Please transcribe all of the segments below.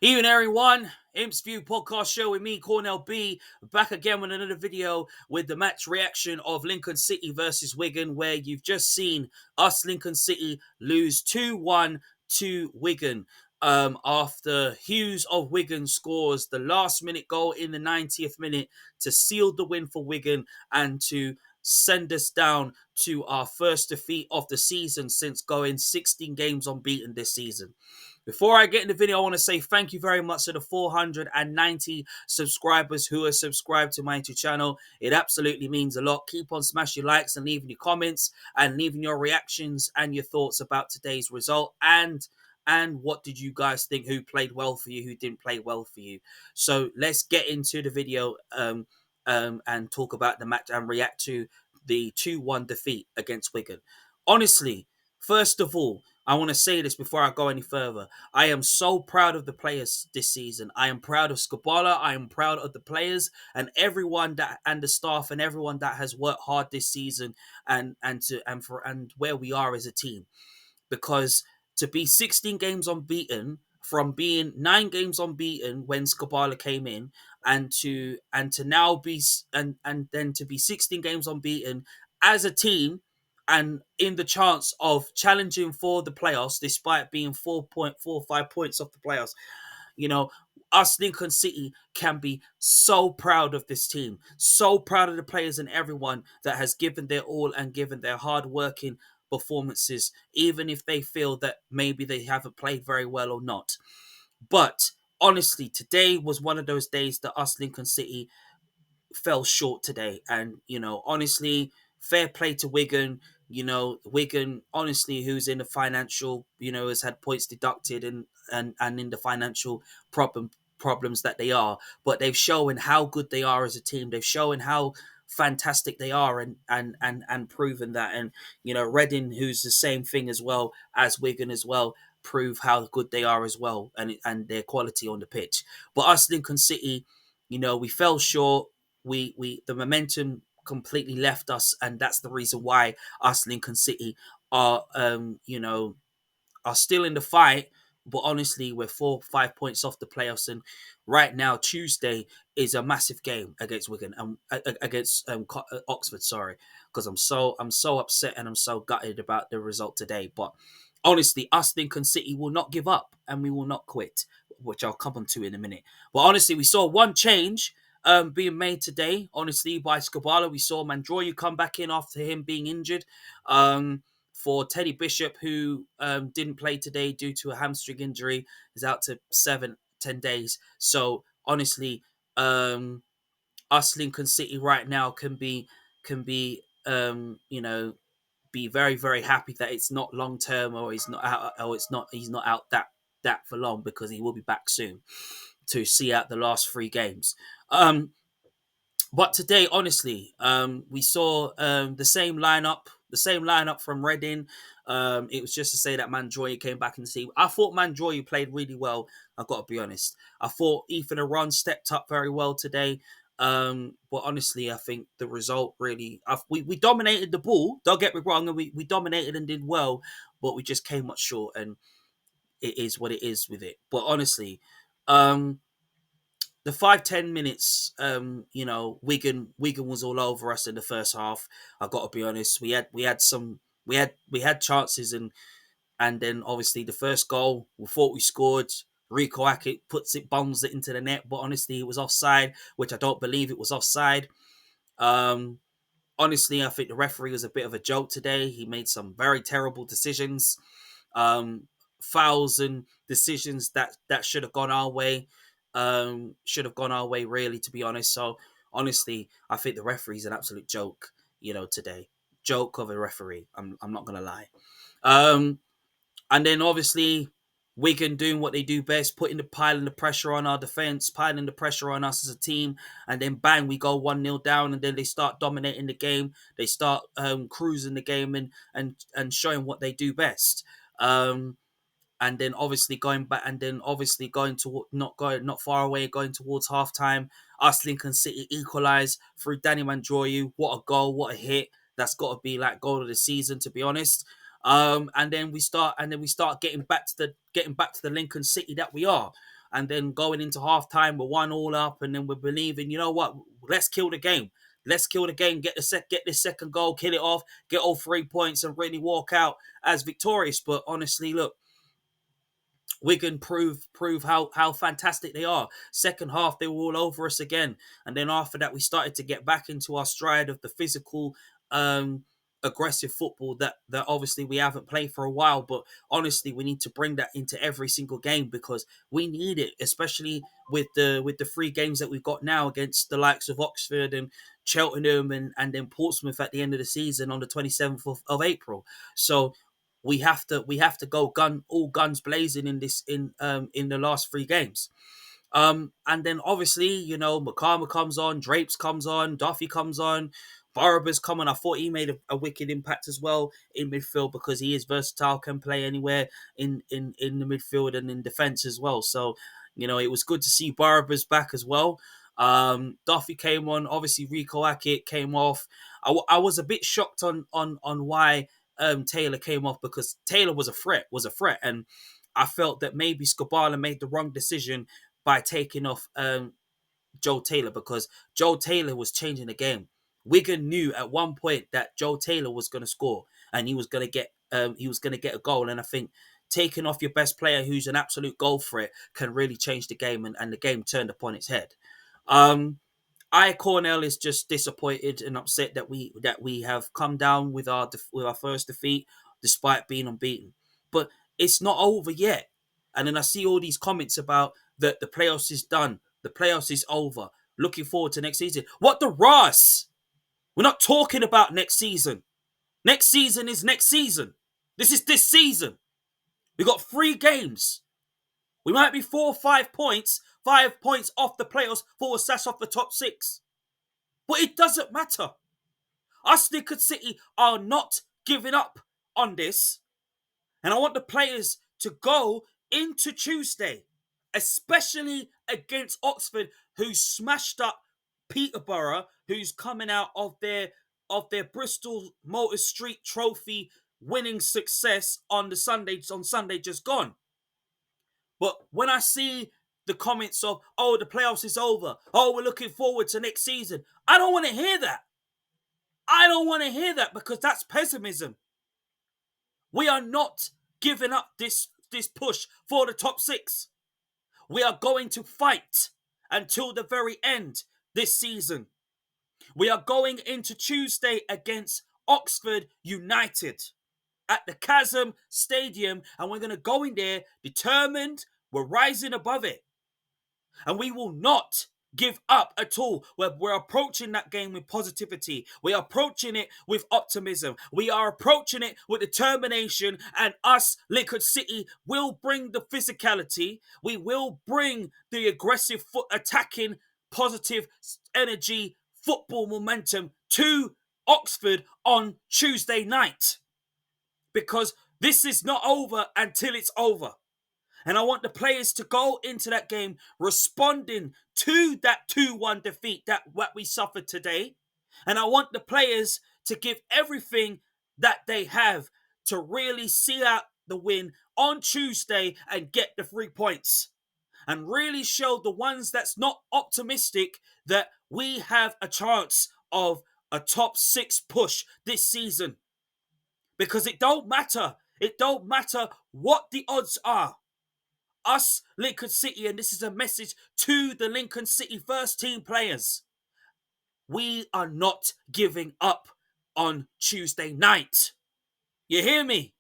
Evening, everyone. Imps View podcast show with me, Cornell B, back again with another video with the match reaction of Lincoln City versus Wigan, where you've just seen us, Lincoln City, lose 2-1 to Wigan. After Hughes of Wigan scores the last minute goal in the 90th minute to seal the win for Wigan and to send us down to our first defeat of the season since going 16 games unbeaten this season. Before I get in the video, I want to say thank you very much to the 490 subscribers who are subscribed to my YouTube channel. It absolutely means a lot. Keep on smashing likes and leaving your comments and leaving your reactions and your thoughts about today's result and what did you guys think, who played well for you, who didn't play well for you. So let's get into the video and talk about the match and react to the 2-1 defeat against Wigan. Honestly, first of all, I want to say this before I go any further. I am so proud of the players this season. I am proud of Skabala. I am proud of the players and everyone that and the staff and everyone that has worked hard this season and where we are as a team. Because to be 16 games unbeaten from being 9 games unbeaten when Skabala came in and to now be and then to be 16 games unbeaten as a team and in the chance of challenging for the playoffs despite being 4.45 points off the playoffs. You know, us Lincoln City can be so proud of this team, so proud of the players and everyone that has given their all and given their hard working performances, even if they feel that maybe they haven't played very well or not. But honestly, today was one of those days that us Lincoln City fell short today. And, honestly, fair play to Wigan. Wigan, honestly, who's in the financial, has had points deducted and in the financial problems that they are. But they've shown how good they are as a team. They've shown how fantastic they are and proven that. And, Reading, who's the same thing as well as Wigan as well, prove how good they are as well and their quality on the pitch. But us, Lincoln City, we fell short. The momentum completely left us, and that's the reason why us Lincoln City are are still in the fight. But honestly, we're 4-5 points off the playoffs, and right now Tuesday is a massive game against Wigan and against Oxford. Sorry, because I'm so upset and I'm so gutted about the result today. But honestly, us Lincoln City will not give up and we will not quit, which I'll come on to in a minute. But honestly, we saw one change being made today, honestly, by Skabala. We saw Mandroyu come back in after him being injured. For Teddy Bishop, who didn't play today due to a hamstring injury, is out to 7-10 days. So honestly, us Lincoln City right now can be be very very happy that it's not long term or he's not out that for long, because he will be back soon to see out the last 3 games. But today, honestly, we saw the same lineup from Reading. It was just to say that Mandroyu came back and see. I thought Mandroyu played really well. I've got to be honest. I thought Ethan Aron stepped up very well today. But honestly, I think the result really, we dominated the ball. Don't get me wrong, and we dominated and did well, but we just came much short, and it is what it is with it. But honestly, the 5-10 minutes, Wigan was all over us in the first half. I got to be honest. We had chances, and then obviously the first goal, we thought we scored. Rico Hackett bombs it into the net, but honestly it was offside, which I don't believe it was offside. Um, Honestly, I think the referee was a bit of a joke today. He made some very terrible decisions, um, fouls and decisions that should have gone our way. Really, to be honest. So honestly, I think the referee's an absolute joke. Today, joke of a referee. I'm not gonna lie. Um, and then obviously Wigan doing what they do best, piling the pressure on our defence, piling the pressure on us as a team, and then bang, we go 1-0 down, and then they start dominating the game. They start cruising the game and showing what they do best. And then obviously going back, and then obviously going to not far away, going towards half time. Us Lincoln City equalise through Danny Mandroyu. What a goal! What a hit! That's got to be like goal of the season, to be honest. And then we start getting back to the Lincoln City that we are. And then going into halftime, we're 1-1 up, and then we're believing, you know what? Let's kill the game. Let's kill the game. Get this second goal, kill it off, get all 3 points, and really walk out as victorious. But honestly, look, Wigan prove how fantastic they are. Second half, they were all over us again, and then after that, we started to get back into our stride of the physical, um, aggressive football that obviously we haven't played for a while. But honestly, we need to bring that into every single game because we need it, especially with the 3 games that we've got now against the likes of Oxford and Cheltenham and then Portsmouth at the end of the season on the 27th of April. So we have to go all guns blazing in the last 3 games. And then obviously, McCarmer comes on, Drapes comes on, Duffy comes on, Baraba's coming. I thought he made a wicked impact as well in midfield because he is versatile, can play anywhere in the midfield and in defence as well. So, it was good to see Baraba's back as well. Duffy came on. Obviously, Rico Hackett came off. I was a bit shocked on why Taylor came off because Taylor was a threat, and I felt that maybe Skubala made the wrong decision by taking off Joe Taylor because Joe Taylor was changing the game. Wigan knew at one point that Joe Taylor was going to score and he was going to get a goal. And I think taking off your best player, who's an absolute goal threat, can really change the game, and the game turned upon its head. Um, Cornell is just disappointed and upset that we have come down with our first defeat, despite being unbeaten. But it's not over yet. And then I see all these comments about that the playoffs is done, the playoffs is over. Looking forward to next season. What the Ross? We're not talking about next season. Next season is next season. This is this season. We got 3 games. We might be 4 or 5 points, 5 points off the playoffs, 4 stats off the top 6. But it doesn't matter. Us Lincoln City are not giving up on this. And I want the players to go into Tuesday, especially against Oxford, who smashed up Peterborough, who's coming out of their Bristol Motor Street Trophy winning success on Sunday just gone. But when I see the comments of, oh, the playoffs is over, oh, we're looking forward to next season, I don't want to hear that. I don't want to hear that because that's pessimism. We are not giving up this push for the top 6. We are going to fight until the very end this season. We are going into Tuesday against Oxford United at the Chasm Stadium, and we're going to go in there determined. We're rising above it, and we will not give up at all. We're approaching that game with positivity. We are approaching it with optimism. We are approaching it with determination, and us, Lincoln City, will bring the physicality. We will bring the aggressive attacking, positive energy, football momentum to Oxford on Tuesday night. Because this is not over until it's over. And I want the players to go into that game responding to that 2-1 defeat that what we suffered today. And I want the players to give everything that they have to really see out the win on Tuesday and get the 3 points. And really show the ones that's not optimistic that we have a chance of a top 6 push this season. Because it don't matter. It don't matter what the odds are. Us, Lincoln City, and this is a message to the Lincoln City first team players. We are not giving up on Tuesday night. You hear me?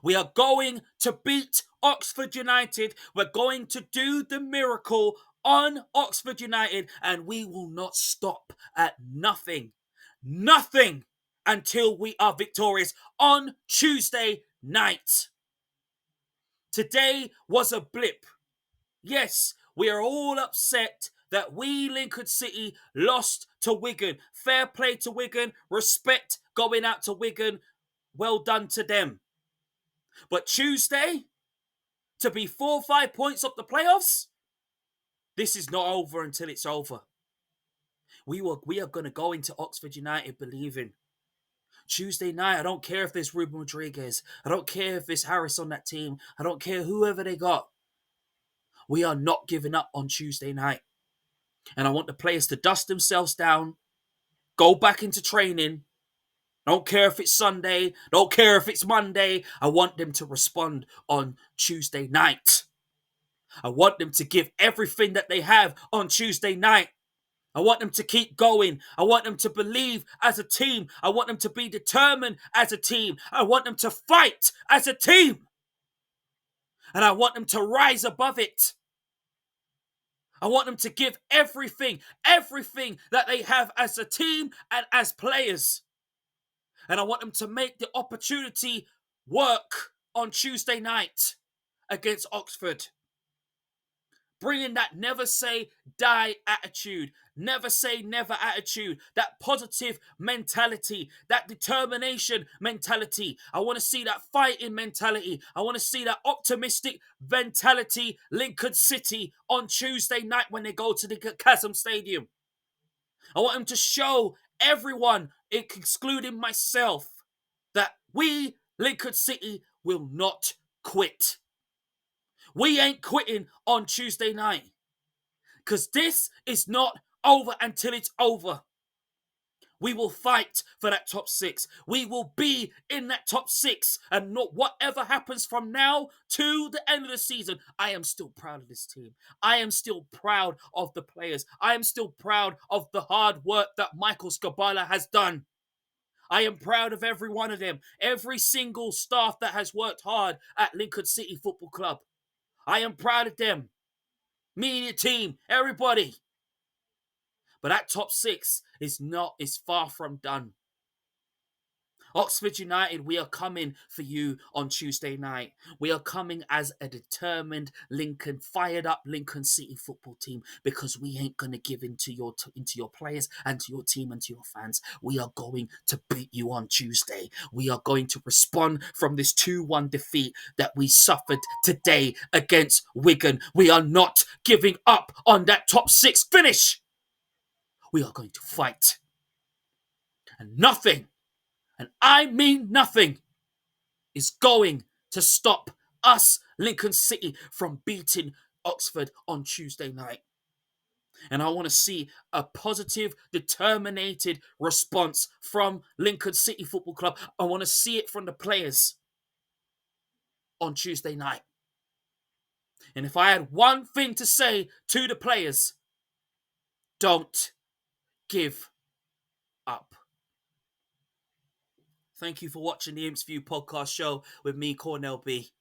We are going to beat Oxford United. We're going to do the miracle on Oxford United, and we will not stop at nothing. Nothing until we are victorious on Tuesday night. Today was a blip. Yes, we are all upset that we, Lincoln City, lost to Wigan. Fair play to Wigan. Respect going out to Wigan. Well done to them. But Tuesday, to be 4 or 5 points up the playoffs, this is not over until it's over. We are going to go into Oxford United believing. Tuesday night, I don't care if there's Ruben Rodriguez. I don't care if it's Harris on that team. I don't care whoever they got. We are not giving up on Tuesday night. And I want the players to dust themselves down, go back into training. Don't care if it's Sunday. Don't care if it's Monday. I want them to respond on Tuesday night. I want them to give everything that they have on Tuesday night. I want them to keep going. I want them to believe as a team. I want them to be determined as a team. I want them to fight as a team. And I want them to rise above it. I want them to give everything that they have as a team and as players. And I want them to make the opportunity work on Tuesday night against Oxford. Bringing that never say die attitude, never say never attitude, that positive mentality, that determination mentality. I want to see that fighting mentality. I want to see that optimistic mentality, Lincoln City, on Tuesday night when they go to the Chasm Stadium. I want them to show everyone, excluding myself, that we, Lincoln City, will not quit. We ain't quitting on Tuesday night. Because this is not over until it's over. We will fight for that top 6. We will be in that top 6. And not whatever happens from now to the end of the season, I am still proud of this team. I am still proud of the players. I am still proud of the hard work that Michael Skabala has done. I am proud of every one of them. Every single staff that has worked hard at Lincoln City Football Club. I am proud of them. Media team, everybody. But that top 6 is far from done. Oxford United, we are coming for you on Tuesday night. We are coming as a determined Lincoln, fired up Lincoln City football team, because we ain't going to give into your players and to your team and to your fans. We are going to beat you on Tuesday. We are going to respond from this 2-1 defeat that we suffered today against Wigan. We are not giving up on that top 6 finish. We are going to fight. And nothing, and I mean nothing, is going to stop us, Lincoln City, from beating Oxford on Tuesday night. And I want to see a positive, determined response from Lincoln City Football Club. I want to see it from the players on Tuesday night. And if I had one thing to say to the players, don't give up. Thank you for watching the Imps View podcast show with me, Cornell B,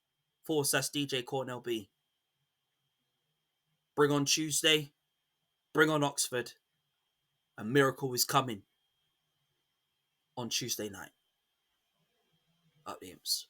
/DJ Cornell B. Bring on Tuesday, bring on Oxford. A miracle is coming on Tuesday night. Up the Imps.